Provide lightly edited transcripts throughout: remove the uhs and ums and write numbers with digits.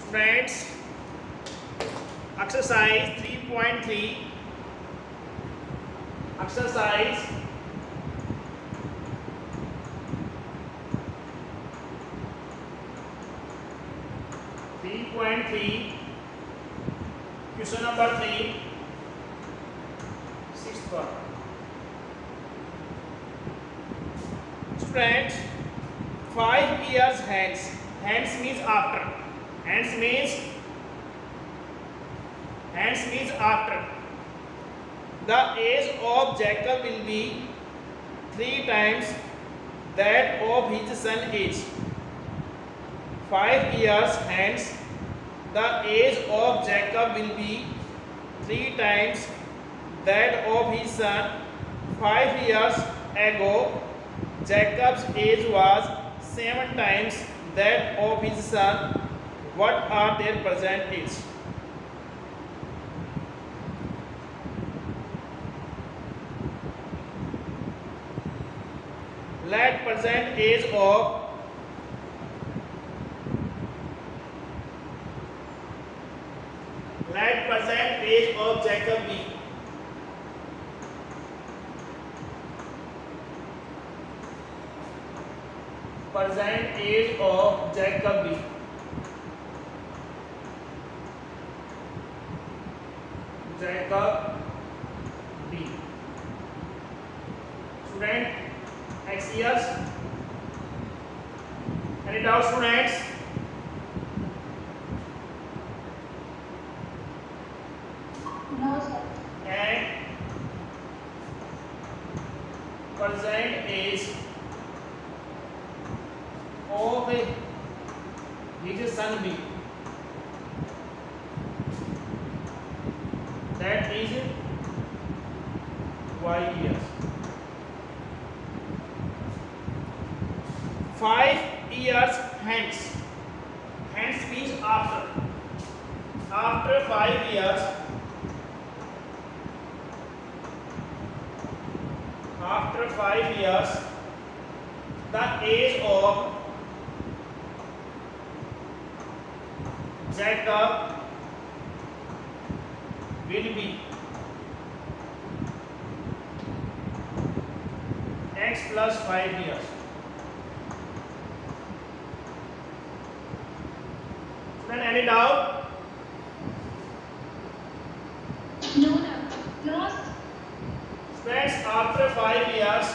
Friends, exercise 3.3. Exercise 3.3. Question number 3. Sixth one. Students, 5 years hence. Hence means after. Hence means after. The age of Jacob will be 3 times that of his son age. 5 years hence, the age of Jacob will be 3 times that of his son. 5 years ago, Jacob's age was 7 times that of his son. What are their present age? Let present age of Jacob be. Present age of Jacob be. Jacob B. Student, X years. Any doubt, students? No, sir. And present age of his son B. That is Y years. 5 years hence. Hence means after. After 5 years. After 5 years, the age of Jacob will be X plus 5 years. Student, any doubt? No, no. Students, after 5 years,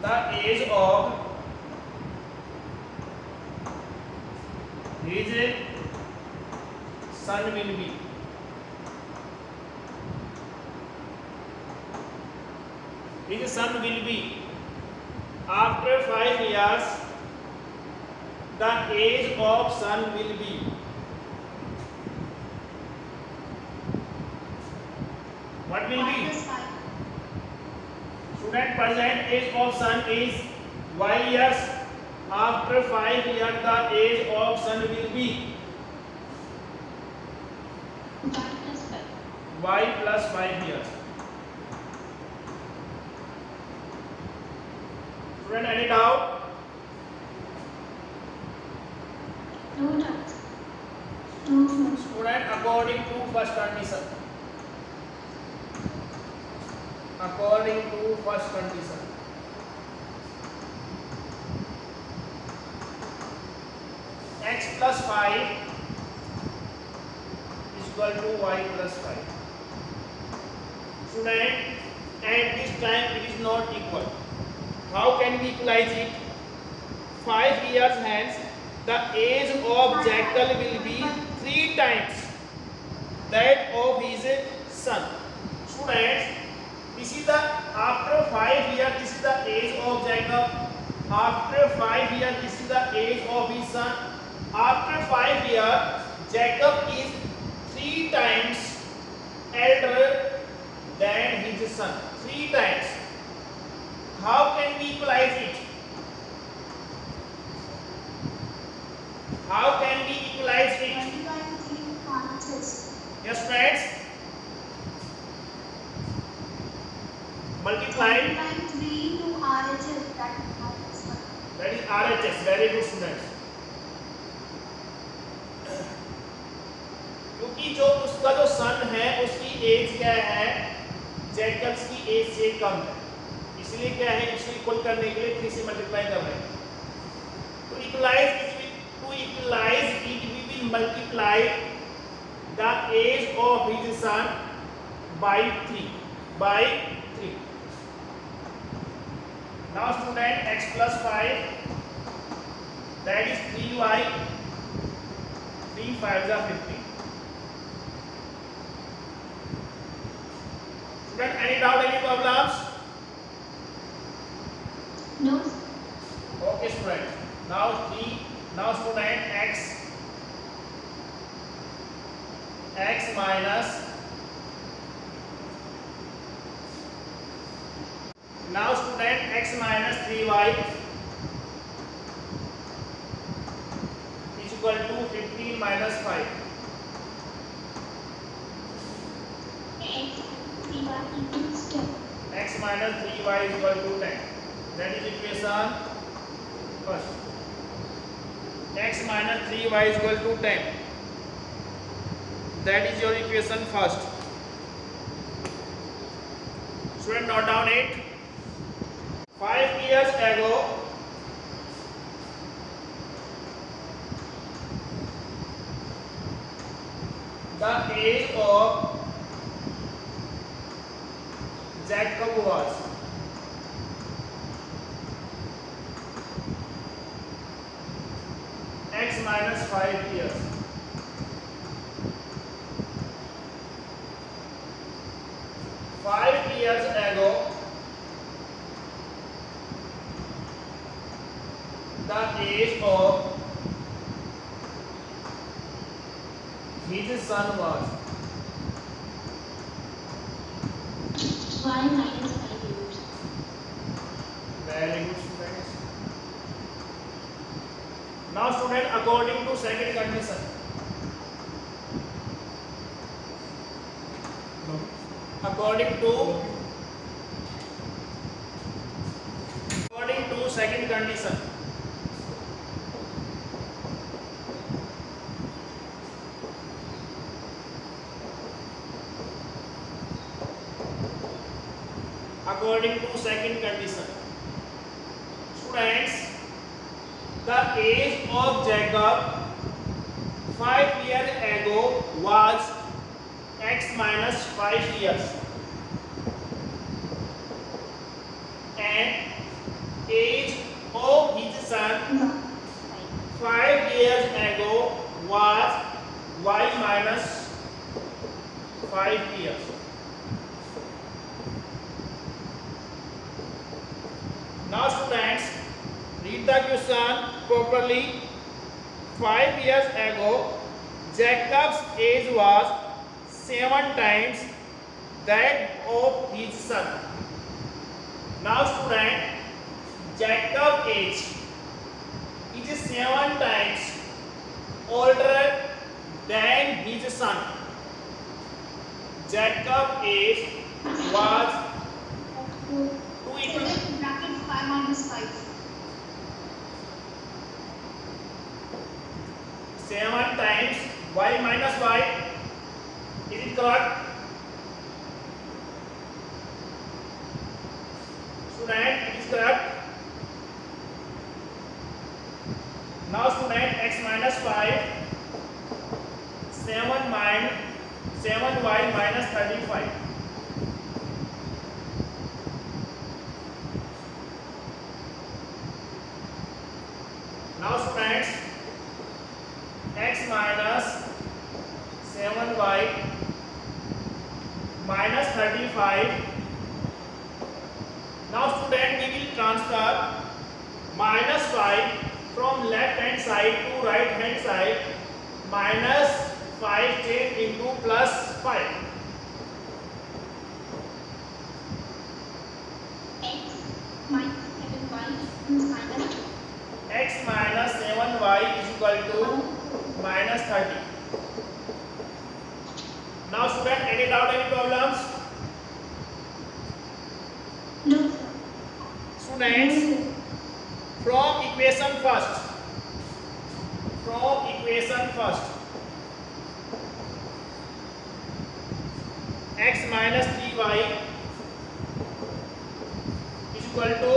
the age of his son will be after 5 years, the age of son will be what will be? Student, present age of son is Y years. After 5 years, the age of son will be Y plus 5 years. Student, any doubt? No doubt. No. Student, according to first condition. X plus 5 is equal to Y plus 5. Student, at this time it is not equal. How can we equalize it? 5 years hence, the age of Jacob will be 3 times that of his son. Students, this is the after 5 years, this is the age of Jacob. After 5 years, this is the age of his son. After 5 years, Jacob is 3 times elder than his son. 3 times. How can we equalize it? How can we equalize it? Yes, friends. multiplied. Multiplying 3 to RHS, That is RHS. Very good students. क्योंकि जो उसका जो सन है उसकी as क्या है, Jacobs की as से कम है, इसलिए क्या है, इसको इक्वल करने के लिए 3 से मल्टीप्लाई कर रहे हैं. To equalize it, we will multiply the age of his son by 3. Now student, x plus 5, that is 3y, 3 5s are 15. Student, any doubt, any problems? No. Okay student. Now student, x minus, now student, x minus 3y is equal to 15 minus 5. X minus 3y is equal to 10. That is equation first. X minus 3y is equal to 10. That is your equation first. Student, note down it. 5 years ago, the age of Jacob was x minus 5 years. Five years ago, the age of his son was Y minus 5 years. very good students. Now student, according to second condition, according to second condition, according to second condition, students, the age of Jacob 5 years ago was x minus 5 years, and age of his son 5 years ago was y minus 5 years. Now students, read the question properly. 5 years ago, Jacob's age was 7 times that of his son. Now student, Jacob's age is 7 times older than his son. Jacob's age was 2 equal Bracket 5 minus 5. 7 times y minus y. Is it correct? Student, it is correct. Now student, x minus 5, 7y minus 35. Now students, x minus 7y minus 35. Now student, we will transfer minus 5 from left hand side to right hand side. Minus 5 change into plus 5. X minus 7y is minus 30. X minus 7y is equal to minus 30. Now student, any doubt, any problems? No. Students, from equation first, x minus 3y is equal to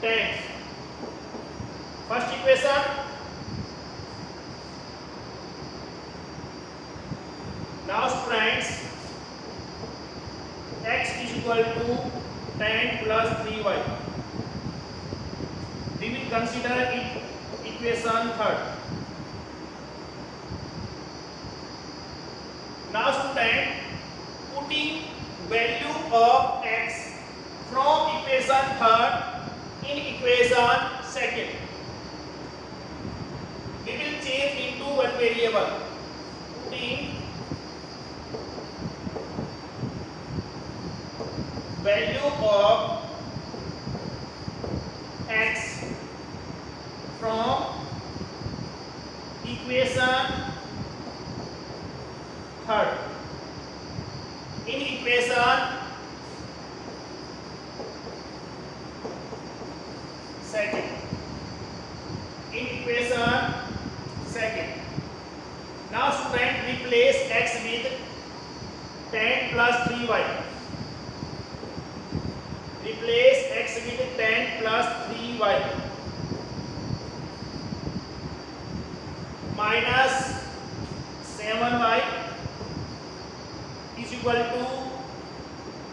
10. First equation, now students, x is equal to 10 plus 3y. We will consider it equation third. Now student, putting value of x from equation third in equation second, we will change into one variable. Putting value of x from equation third in equation second. Now student, replace x with 10 plus 3y. Replace x with 10 plus 3y minus 7y is equal to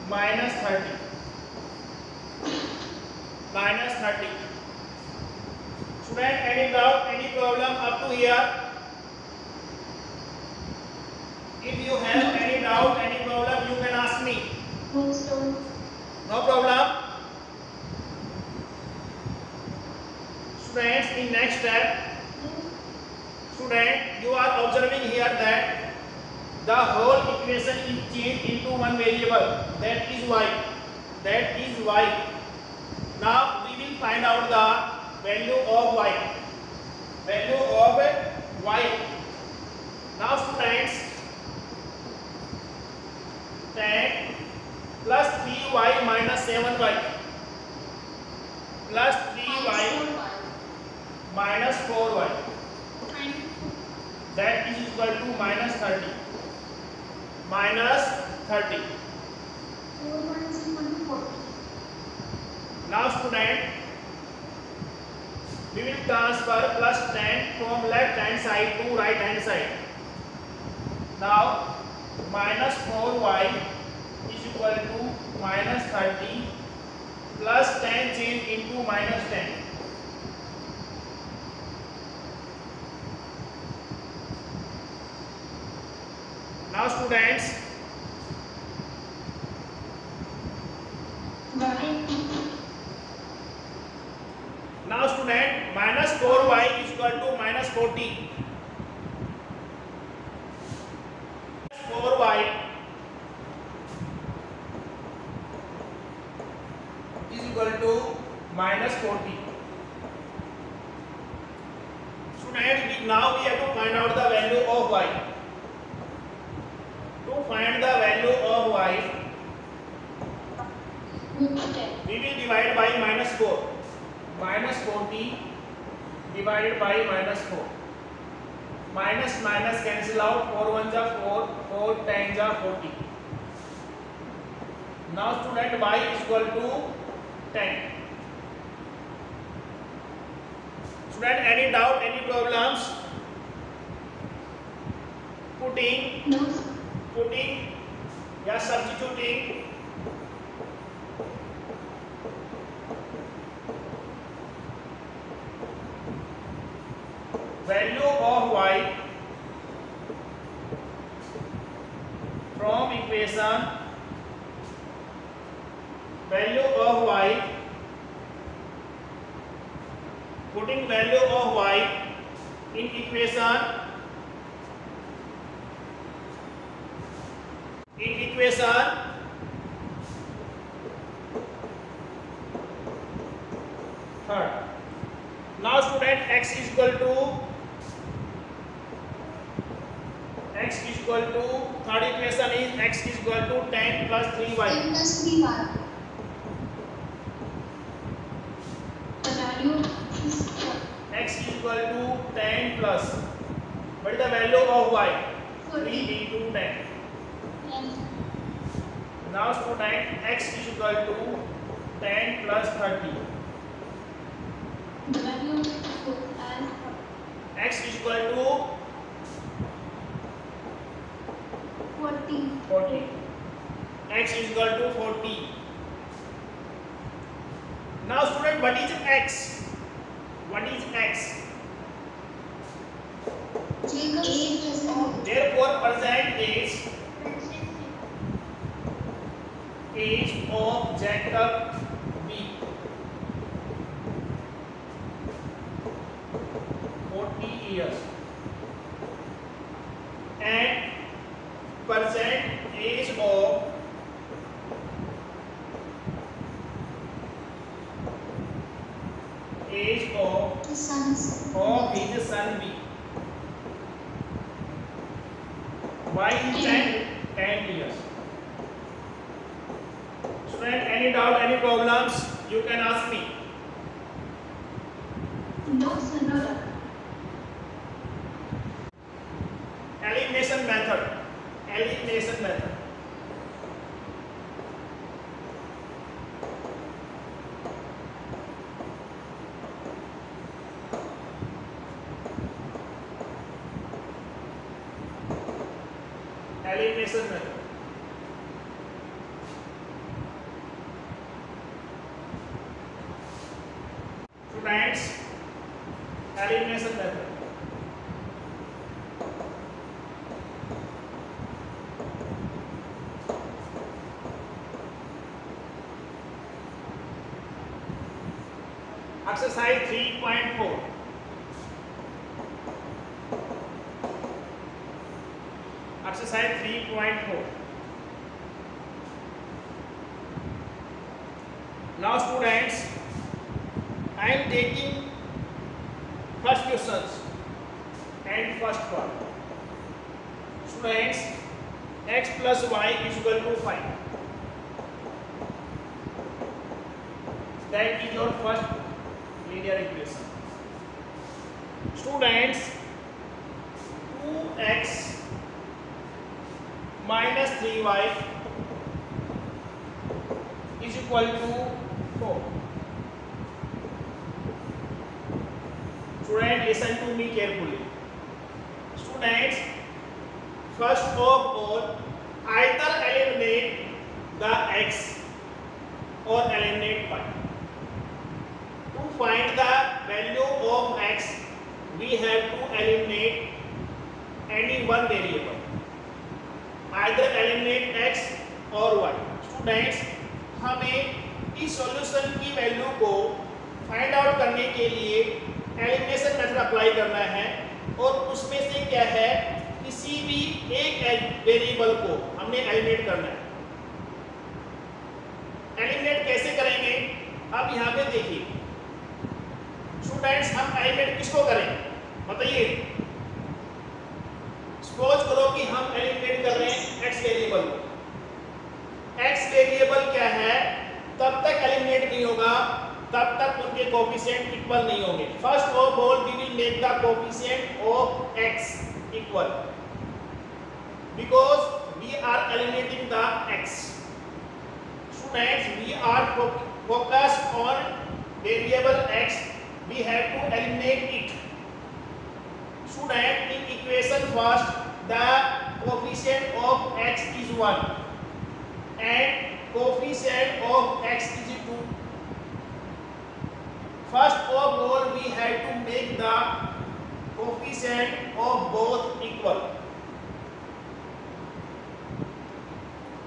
minus 30. Student, any doubt, any problem up to here? If you have any doubt, any problem, you can ask me. No problem. Students, in next step, student, you are observing here that the whole equation is changed into one variable, that is y. Now we will find out the value of y. Now students, 10 plus 3y minus 7y plus 3y minus 4y, that is equal to minus 30. Now student, we will transfer plus 10 from left hand side to right hand side. Now minus 4y is equal to minus 30 plus 10 change into minus 10. Now students, minus 4y is equal to minus 40. 4y is equal to minus 40. Student, now we have to find out the value of y. To find the value of y, we will divide by minus 4. Minus 40 divided by minus 4. Minus minus cancel out. 4 1 ja 4, 4 10 ja 40. Now student, y is equal to 10. Student, any doubt, any problems? Putting, या substituting value of y from equation, putting value of y in equation third. Now student, x is equal to third equation is x is equal to 10 plus 3y. value is x is equal to 10 plus, what is the value of y? 3 into 10. Now student, x is equal to 10 plus 30. the value is as X is equal to 40. 40. X is equal to 40. Now student, what is x? What is x? Jacob's Therefore present age of Jacob B 40 years and present age of the sons his son B. Y is 10 years. Student, any doubt, any problems, you can ask me. no sir, no doubt. Elimination method. Elimination method. Elimination method. Students, elimination method. Exercise 3.4. Exercise 3.4. Now students, I am taking first questions and first part. Students, x plus y is equal to 5. That is your first linear equation. Students, 2x minus 3y is equal to 4. Students, listen to me carefully. Students, first of all, either eliminate the x or eliminate y. To find the value of x, we have to eliminate any one variable. Either eliminate x or y. Students, हमें इस solution की value को find out करने के लिए elimination method apply करना है और उसमें से क्या है, किसी भी एक वेरिएबल को हमने एलिमिनेट करना है। एलिमिनेट कैसे करेंगे, अब यहाँ पे देखिए स्टूडेंट्स, हम एलिमिनेट किसको करें बताइए। सपोज करो कि हम एलिमिनेट कर रहे हैं एक्स वेरिएबल को। एक्स वेरिएबल क्या है, तब तक एलिमिनेट नहीं होगा तब तक उनके कोफिशिएंट इक्वल नहीं होंगे। First of all we will make the coefficient of x equal, because we are eliminating the x. Students, we are focused on variable x. We have to eliminate it. Student, in equation first, the coefficient of x is 1 and coefficient of x is 2. First of all, we have to make the coefficient of both equal.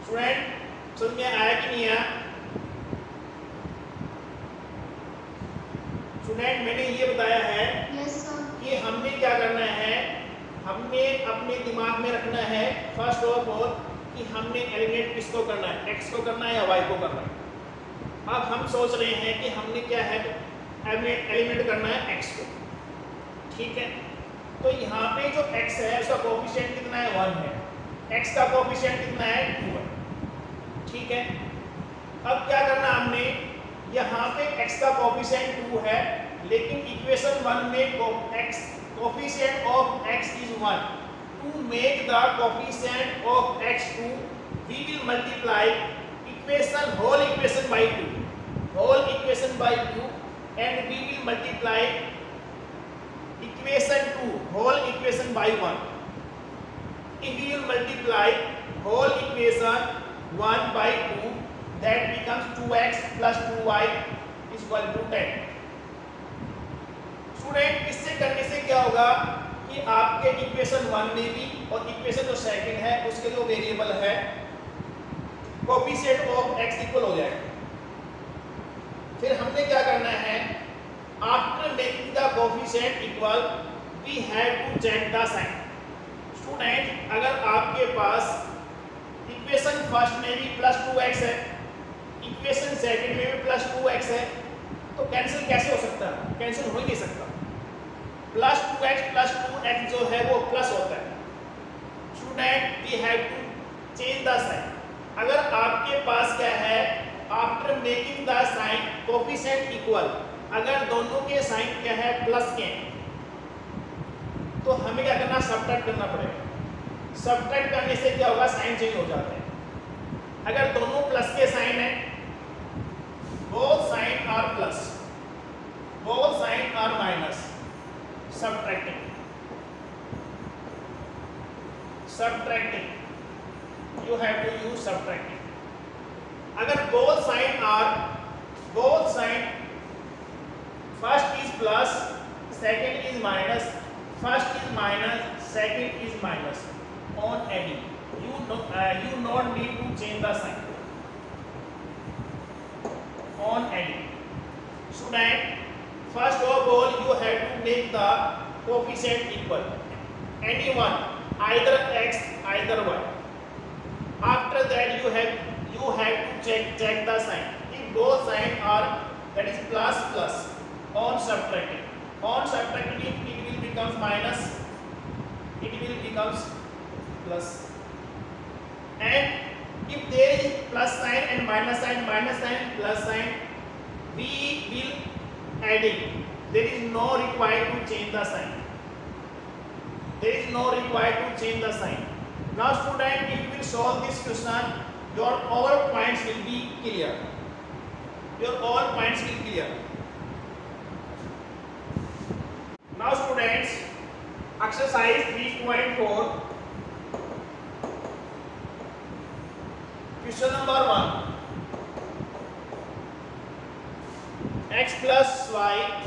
Student, समझ में आया कि नहीं आया? Student, मैंने ये बताया है कि हमने क्या करना है, हमने अपने दिमाग में रखना है फर्स्ट ऑफ ऑल कि हमने एलिमिनेट किसको करना है, एक्स को करना है या वाई को करना है। अब हम सोच रहे हैं कि हमने क्या है, एलिमिनेट करना है एक्स को, ठीक है। तो यहाँ पे जो एक्स है उसका कोफिशिएंट कितना है, 1 है। एक्स का कोफिशिएंट कितना है, 2 है, ठीक है। अब क्या करना हमने, यहाँ पे x का कोफिशिएंट 2 है लेकिन इक्वेशन 1 में coefficient of x is 1. To make the coefficient of x2, we will multiply whole equation by 2, and we will multiply equation 2 whole equation by 1. If we will multiply whole equation 1 by 2, that becomes 2x plus 2y is equal to 10. Student, इससे करने से क्या होगा कि आपके equation 1 में भी और इक्वेशन जो सेकंड है उसके जो वेरिएबल है कोफिशिएंट ऑफ x इक्वल हो जाएगा. फिर हमने क्या करना है, after making the coefficient equal we have to check the sign. Student, अगर आपके पास इक्वेशन फर्स्ट में भी प्लस 2x है, इक्वेशन सेकंड में भी प्लस 2x है, तो कैंसिल कैसे हो सकता है? कैंसिल हो ही नहीं सकता. प्लस 2x प्लस 2x जो है वो प्लस होता है. Student, we have to change the sign. अगर आपके पास क्या है, after making the sign coefficient equal, अगर दोनों के साइन क्या है प्लस के, तो हमें क्या करना, सब्ट्रैक्ट करना पड़ेगा. सब्ट्रैक्ट करने से क्या होगा, साइन चेंज हो जाते हैं. अगर दोनों प्लस के साइन है, both sign are plus, both sign are minus, subtracting, you have to use subtracting. अगर both sign first is plus, second is minus, first is minus, second is minus, on adding you not need to change the sign on adding. Student, first of all you have to make the coefficient equal, any one, either x either y. After that you have to check the sign. If both sign are, that is plus plus, on subtracting it will becomes minus, it will becomes plus. And if there is plus sign and minus sign plus sign, we will adding. There is no required to change the sign. Now student, if you will solve this question, your all points will be clear. Now students, exercise 3.4. Question number 1. X plus y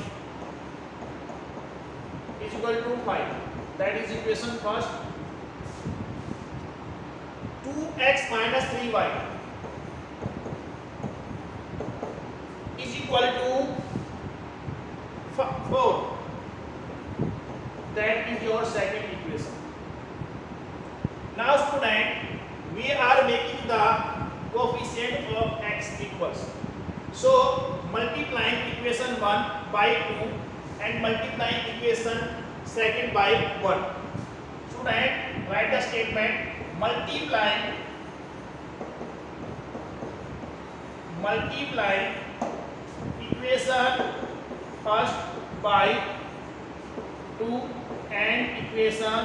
is equal to 5. That is equation first. 2x minus 3y is equal to 4. That is your second equation. Now student, we are making the coefficient of x equals. So multiplying equation 1 by 2 and multiplying equation second by 1. Student, write the statement. Multiplying equation first by 2 and equation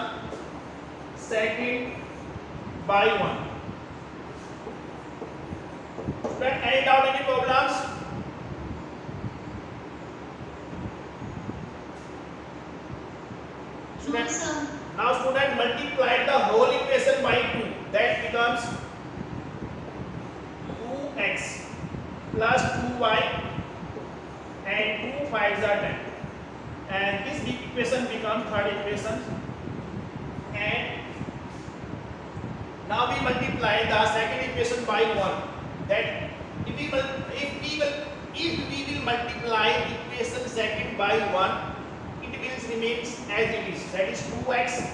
second by 1. Student, any doubt, any problems? No, sir. Now student, multiply the whole equation by 2. That becomes 2x plus 2y and 2 5s are 10. And this equation becomes third equation. And now we multiply the second equation by 1. That if we will multiply equation second by 1, it will remains as it is. That is 2x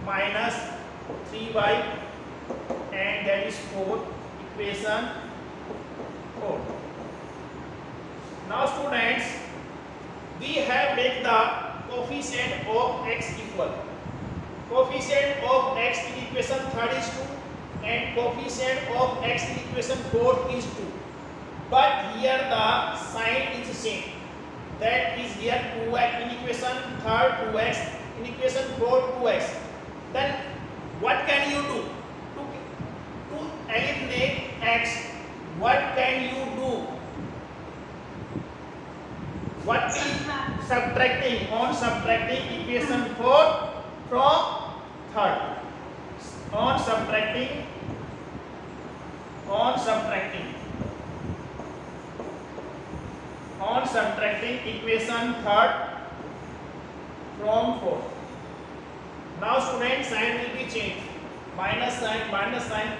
minus 3y and that is 4, equation 4. Now students, we have made the coefficient of x equal. Coefficient of x in equation third is 2 and coefficient of x in equation fourth is 2. But here the sign is same. that is here 2x in equation third 2x in equation 4 2x. Then what can you do to eliminate x? What can you do? What is subtracting? On subtracting equation 4 from third. On subtracting equation third from 4. Now student, sign will be changed. Minus sign,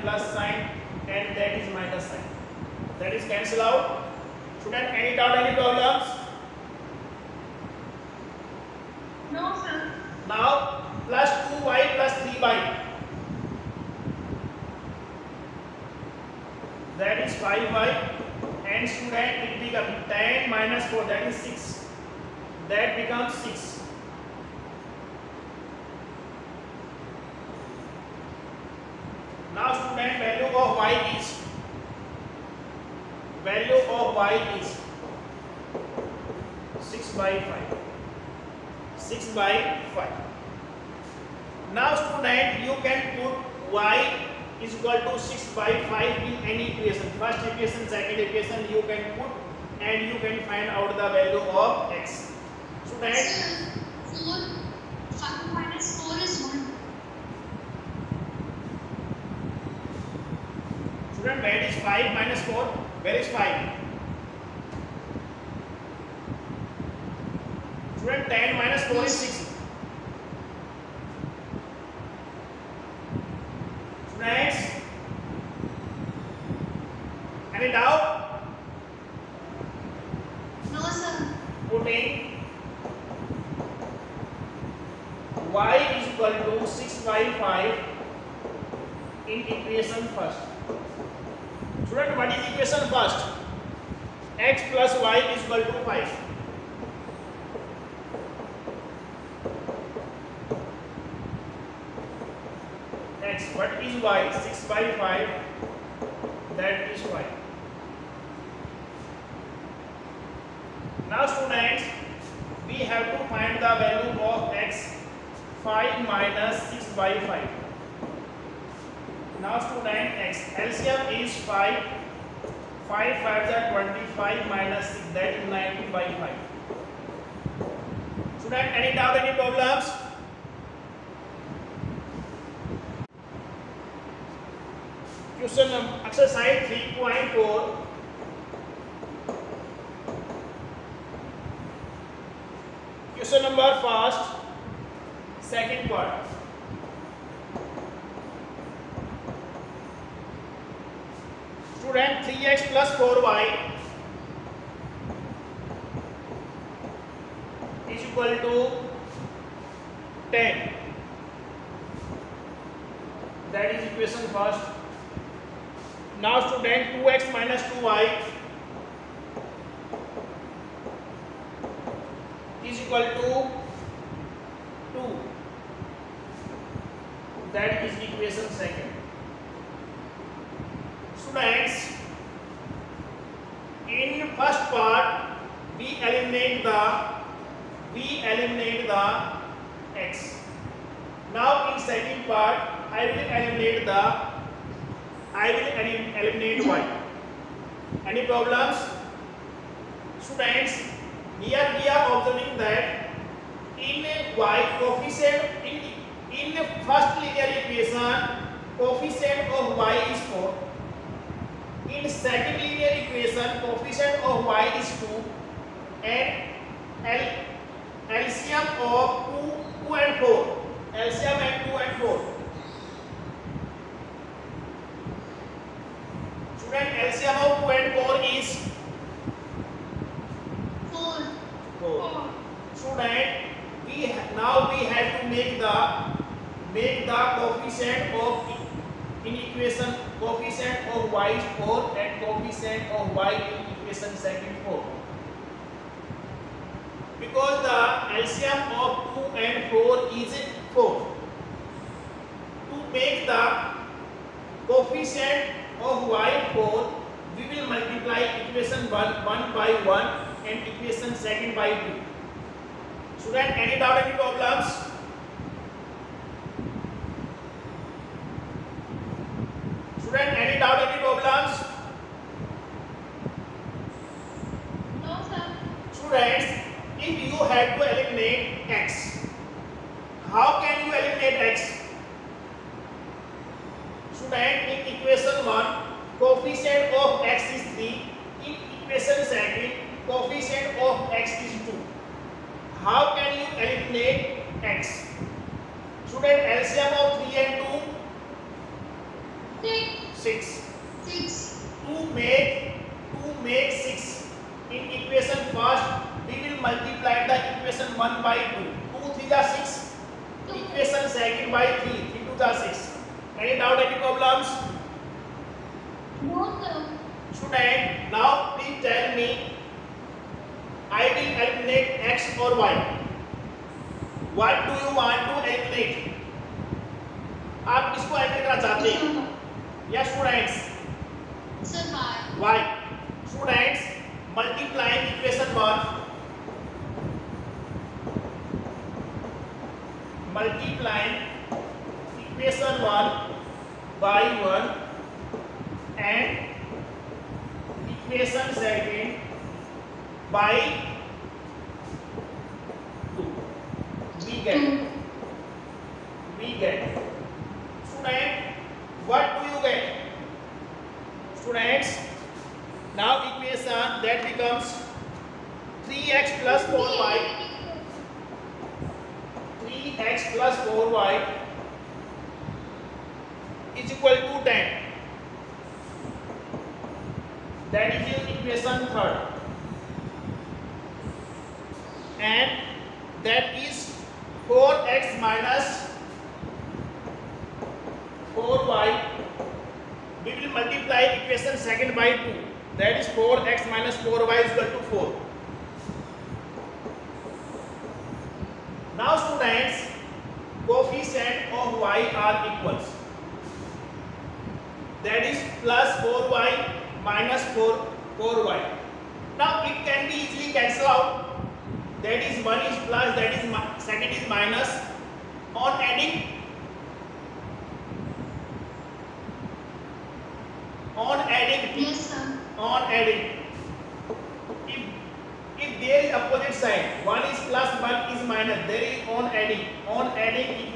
plus sign, and that is minus sign. That is cancel out. Student, any doubt, any problems? No, sir. Now plus 2y plus 3y. That is 5y. And student, it becomes 10 minus 4, that is 6. That becomes 6. Now student, value of y is 6 by 5. 6 by 5. Now student, you can put y is equal to 6 by 5 in any equation. First equation, second equation you can put and you can find out the value of x. Student, 5 minus 4 is 1. Student, where is 5 minus 4? Where is 5? Student, 10 minus 4 is 6. Next, any doubt? No, sir. Putting y is equal to 6 by 5 in equation first. Student, what is equation first? X plus y is equal to 5. X, what is y? 6 by 5, that is y. Now students, we have to find the value of x. 5 minus 6 by 5. Now student, x LCM is 5. 5 5s are 25 minus 6, that is 90 by 5. Student, any doubt, any problems? Question exercise 3.4. Question number first, second part. Student, 3x plus 4y is equal to 10. That is equation first. Now student, 2x minus 2y is equal to 2. That is equation second. Students, in first part we eliminate the x. Now in second part I will eliminate y. Any problems? Students, here we are observing that in y coefficient in first linear equation coefficient of y is 4. In second linear equation coefficient of y is 2 and LCM of 2 and 4. LCM and 2 and 4. Student, LCM of 2 and 4 is 4. Student, now we have to make the coefficient of in equation coefficient of y is 4 and coefficient of y in equation second 4. Because the LCM of 2 and 4 is 4. To make the coefficient of y 4, we will multiply equation 1 by 1 and equation second by 2. Student, any doubt, any problems? Student, any doubt, any problems? No, sir. Students, if you had to eliminate x, how can you eliminate x? Student, in equation 1, coefficient of x is 3. In equation second, coefficient of x is 2. How can you eliminate x? Student, LCM of 3 and 2? 6. 6. 2 make 6. In equation first, we will multiply the equation 1 by 2. 2 3 are 6. Equation second by 3. 3 2 are 6. Any doubt, any problems? No, sir. Student, now please tell me, I will eliminate x or y. What do you want to eliminate? आप किसको eliminate करना चाहते हैं? Yes, students. Sir, why? Y. Students, multiplying equation 1. Multiplying equation 1 by 1 and equation second by 2. We get. Student, what do you get? Students, now equation that becomes 3x plus 4y. 3x plus 4y is equal to 10. That is your equation third. And that is 4x minus 4y. We will multiply equation second by 2. That is 4x minus 4y is equal to 4. Now students, coefficient of y are equals. That is plus 4y minus 4y. Now it can be easily cancelled out. That is 1 is plus, that is second is minus. On adding, Yes, sir. on adding. If there is opposite sign, 1 is plus, 1 is minus, there is on adding. On adding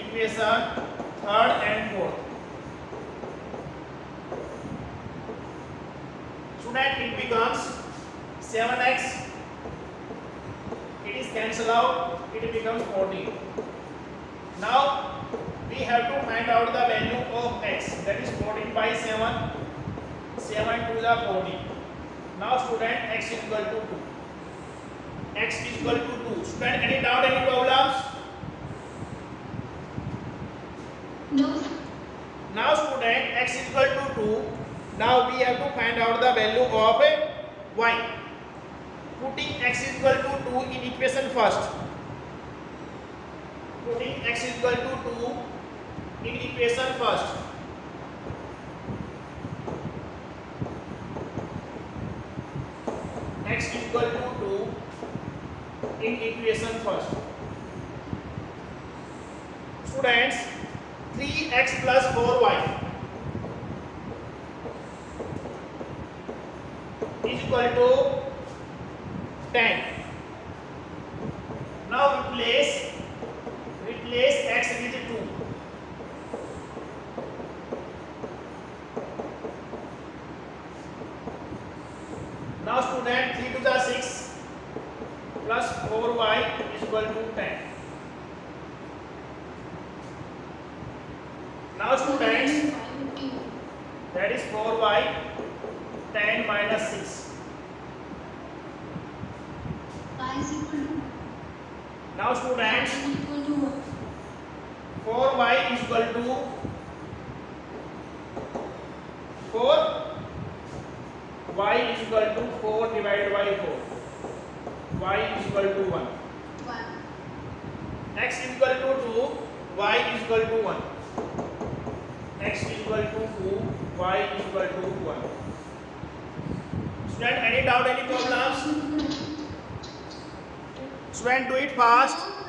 equation third and fourth. Student, it becomes 7x. It is cancelled out. It becomes 14. Now we have to find out the value of x. That is 14 by 7. 7 to the 14. Now student, x is equal to 2. X is equal to 2. Student, any doubt, any problems? No. Now student, x is equal to 2. Now we have to find out the value of y. Putting x is equal to 2 in equation first. Putting x is equal to 2 in equation first. X is equal to 2 in equation first. Students, 3x plus 4y is equal to 10. Now replace x with 2. Now student, 3 to the 6 plus 4y is equal to 10. Now students, that is 4y, 10 minus 6. Y is equal to. Now students, 4y is equal to 4. Y is equal to 4 divided by 4. Y is equal to 1. 1. X is equal to 2. Y is equal to 1. X is equal to 2. Y is equal to 1. doubt, any problems? Student, do it fast.